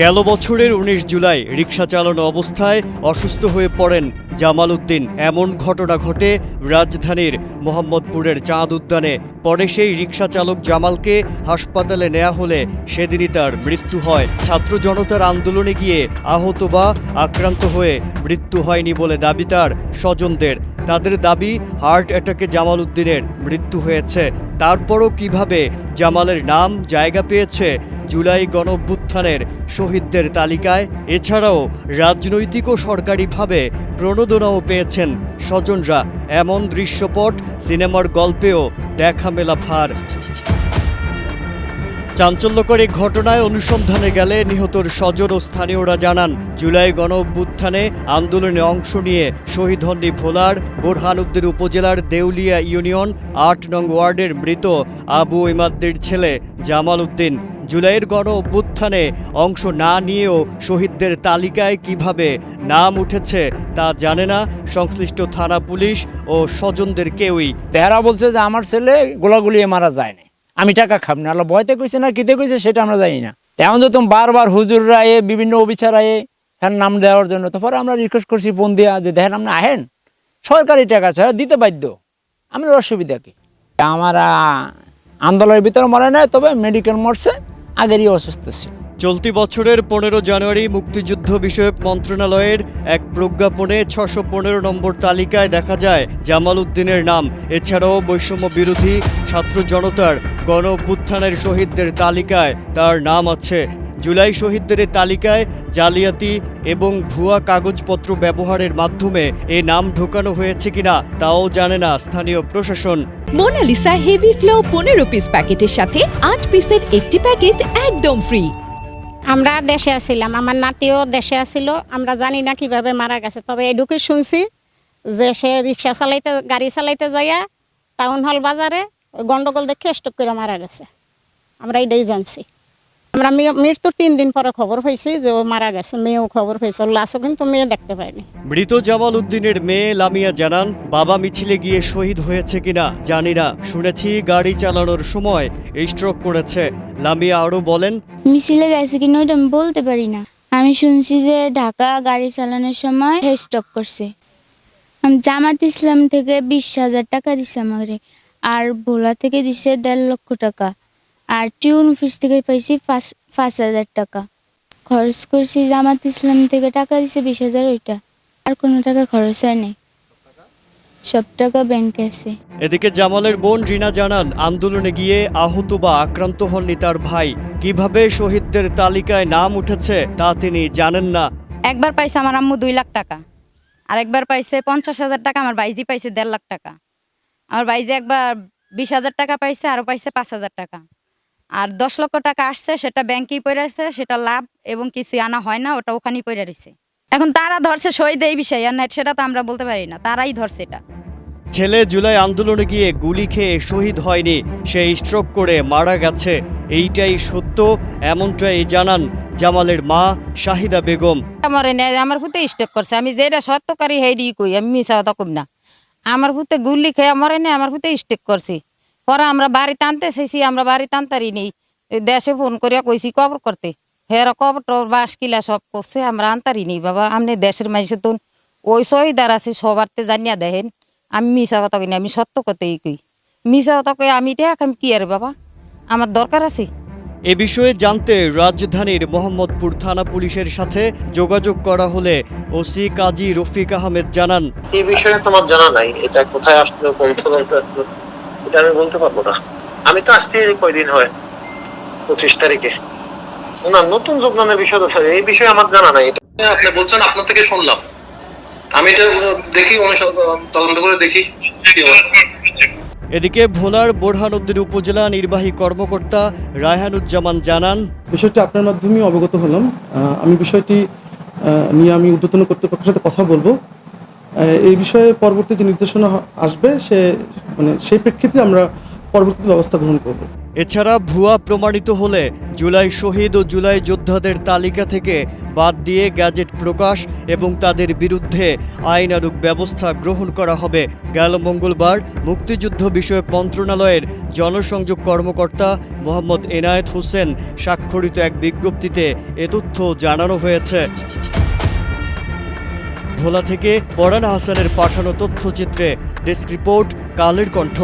গেল বছরের ১৯ জুলাই রিকশা চালানো অবস্থায় অসুস্থ হয়ে পড়েন জামাল উদ্দিন। এমন ঘটনা ঘটে রাজধানীর মোহাম্মদপুরের চাঁদ উদ্যানে। পরে সেই রিকশা চালক জামালকে হাসপাতালে নেওয়া হলে সেদিনই তার মৃত্যু হয়। ছাত্র জনতার আন্দোলনে গিয়ে আহত বা আক্রান্ত হয়ে মৃত্যু হয়নি বলে দাবি তার স্বজনদের। তাদের দাবি হার্ট অ্যাটাকে জামাল উদ্দিনের মৃত্যু হয়েছে। তারপরও কিভাবে জামালের নাম জায়গা পেয়েছে জুলাই গণঅভ্যুত্থানের শহীদদের তালিকায়? এছাড়াও রাজনৈতিক ও সরকারিভাবে প্রণোদনাও পেয়েছেন স্বজনরা। এমন দৃশ্যপট সিনেমার গল্পেও দেখা মেলা ভার। চাঞ্চল্যকর এই ঘটনায় অনুসন্ধানে গেলে নিহতর স্বজন ও স্থানীয়রা জানান, জুলাই গণঅভ্যুত্থানে আন্দোলনে অংশ নিয়ে শহীদ হননি ভোলার বোরহানউদ্দিন উপজেলার দেউলিয়া ইউনিয়ন ৮ নং ওয়ার্ডের মৃত আবু ইমাদ্দির ছেলে জামাল উদ্দিন। জুলাইয়ের গণঅভ্যুত্থানে অংশ না নিয়েও শহীদদের তালিকায় কিভাবে নাম উঠেছে তা জানে না সংশ্লিষ্ট থানা পুলিশ ও স্বজনদের কেউই। তেহারা বলছে যে আমার ছেলে গোলাগুলিয়ে মারা যায় না, আমি টাকা খাব না। আল্লাহ ভয়তে কইছে না কিতে কইছে সেটা আমরা জানি না। এমন যে তুমি বারবার হুজুররা বিভিন্ন অফিসার হ্যাঁ নাম দেওয়ার জন্য, তারপরে আমরা রিকোয়েস্ট করছি ফোন দিয়া যে দেখেন আপনি আহেন, সরকারি টাকা ছাড়া দিতে বাধ্য, আমার অসুবিধা কি? আমার আন্দোলনের ভিতরে মরে নাই, তবে মেডিকেল মরছে, আগেরই অসুস্থ ছিল। চলতি বছরের ১৫ জানুয়ারি মুক্তিযুদ্ধ বিষয়ক মন্ত্রণালয়ের এক প্রজ্ঞাপনে ৬১৫ নম্বর তালিকায় দেখা যায় জামাল উদ্দিনের নাম। এছাড়াও বৈষম্য বিরোধী ছাত্র জনতার গণঅভ্যুত্থানের শহীদদের তালিকায় তার নাম আছে। জুলাই শহীদদের তালিকায় জালিয়াতি এবং ভুয়া কাগজপত্র ব্যবহারের মাধ্যমে এ নাম ঢোকানো হয়েছে কিনা তাও জানে না স্থানীয় প্রশাসন। মোনালিসা হেভি ফ্লো ১৫ পিস প্যাকেটের সাথে ৮ পিসের একটি প্যাকেট একদম ফ্রি। আমরা দেশে আসছিলাম, আমার নাতিও দেশে আসছিল। আমরা জানি না কিভাবে মারা গেছে, তবে এটুকুই শুনছি যে সে রিক্সা চালাইতে গাড়ি চালাইতে যাইয়া টাউন হল বাজারে গন্ডগোল দেখে স্টক করে মারা গেছে। আমরা এটাই জানছি। আমরা মৃত্যুর ৩ দিন পরে খবর হয়েছি যে ও মারা গেছে। মেয়েও খবর হয়েছে, ওর লাশও কিন্তু মেয়ে দেখতে পায়নি। মৃত জামাল উদ্দিনের মেয়ে লামিয়া জানান, বাবা মিছিলে গিয়ে শহীদ হয়েছে কিনা জানি না, শুনেছি গাড়ি চালানোর সময় স্ট্রোক করেছে। লামিয়া আরও বলেন, মিছিলে গেছে কিনা ওটা আমি বলতে পারি না। আমি শুনছি যে ঢাকা গাড়ি চালানোর সময় স্ট্রোক করছে। আমি জামাত ইসলাম থেকে ২০,০০০ টাকা দিছে আমাকে, আর ভোলা থেকে দিছে ১.৫ লক্ষ টাকা, আর টিউন অফিস থেকে পাইছি ৫,০০০ টাকা। খরচ করছি জামাত ইসলাম থেকে টাকা দিছে ২০,০০০, ওইটা আর কোনো টাকা খরচ হয় নাই, সব টাকা ব্যাংকে আছে। এদিকে জামালের বোন রিনা জানান, আন্দোলনে গিয়ে আহত বা আক্রান্ত হননি তার ভাই। কিভাবে শহীদদের তালিকায় নাম উঠেছে তা তিনি জানেন না। একবার পাইছে আমার আম্মু ২ লাখ টাকা, আর একবার পাইছে ৫০,০০০ টাকা। আমার ভাইজি পাইছে ১.৫ লাখ টাকা। আমার ভাইজি একবার ২০,০০০ টাকা পাইছে, আরও পাইছে ৫,০০০ টাকা। আর ১০ লক্ষ টাকা আসছে, সেটা ব্যাংকেই পড়ে আসছে, সেটা লাভ এবং কিছু আনা হয় না, ওটা ওখানেই পড়ে রয়েছে। এখন তারা ধরছে শহীদ এই বিষয়ে, আর না সেটা তো আমরা বলতে পারি না, তারাই ধরছে এটা। ছেলে জুলাই আন্দোলনে গিয়ে গুলি খেয়ে শহীদ হয়নি, সে স্ট্রোক করে মারা গেছে, এইটাই সত্য, এমনটাই জানান জামালের মা শাহিদা বেগম। আমার ভূতে স্ট্রোক করছে, আমি যেটা সত্যকারী হেডি কই, আমি মিশা কথা কই না। আমার ভূতে গুলি খেয়ে মরে নেই, আমার ভূতে স্ট্রোক করছে। পরে আমরা বাড়ি টানতে চাইছি, আমরা বাড়ি টানতারি নেই, দেশে ফোন করিয়া কইছি কবর করতে, হেরা কবর টবর বাস কিলা সব করছে, আমরা আনতারি নেই। বাবা আপনি দেশের মানুষের তো ওই শহীদার আছে, সবারতে জানিয়া দেখেন। আমি মিশা কথা কই না, আমি সত্য কথাই কই। মিশা কথা কই আমি আমি কি আর বাবা, আমার দরকার আছে। এ বিষয়ে জানতে রাজধানীর মোহাম্মদপুর থানা পুলিশের সাথে যোগাযোগ করা হলে ওসি কাজী রফিক আহমেদ জানান, এই বিষয়ে তোমার জানা নাই, এটা কোথায় আসলো, কোন তদন্ত আসলো, এটা আমি বলতে পারবো না। আমি তো আসছি কয়দিন হয়, ২৫ তারিখে। না, নতুন যোগদানের বিষয় তো এই বিষয়ে আমার জানা নাই। এটা আপনি বলছেন, আপনার থেকে শুনলাম, আমি এটা দেখি, তদন্ত করে দেখি। এদিকে ভোলার বোরহানউদ্দিন উপজেলা নির্বাহী কর্মকর্তা রায়হানুজ্জামান জানান, বিষয়টি আপনার মাধ্যমে অবগত হলাম। আমি বিষয়টি নিয়ে আমি ঊর্ধ্বতন কর্তৃপক্ষের সাথে কথা বলবো। এই বিষয়ে পরবর্তী যে নির্দেশনা আসবে সেই প্রেক্ষিতে আমরা পরবর্তী ব্যবস্থা গ্রহণ করব। এছাড়া ভুয়া প্রমাণিত হলে জুলাই শহীদ ও জুলাই যোদ্ধাদের তালিকা থেকে বাদ দিয়ে গ্যাজেট প্রকাশ এবং তাদের বিরুদ্ধে আইনানুগ ব্যবস্থা গ্রহণ করা হবে। গেল মঙ্গলবার মুক্তিযুদ্ধ বিষয়ক মন্ত্রণালয়ের জনসংযোগ কর্মকর্তা মোহাম্মদ এনায়েত হোসেন স্বাক্ষরিত এক বিজ্ঞপ্তিতে এ তথ্য জানানো হয়েছে। ভোলা থেকে পরান হাসানের পাঠানো তথ্যচিত্রে ডেস্ক রিপোর্ট কালের কণ্ঠ।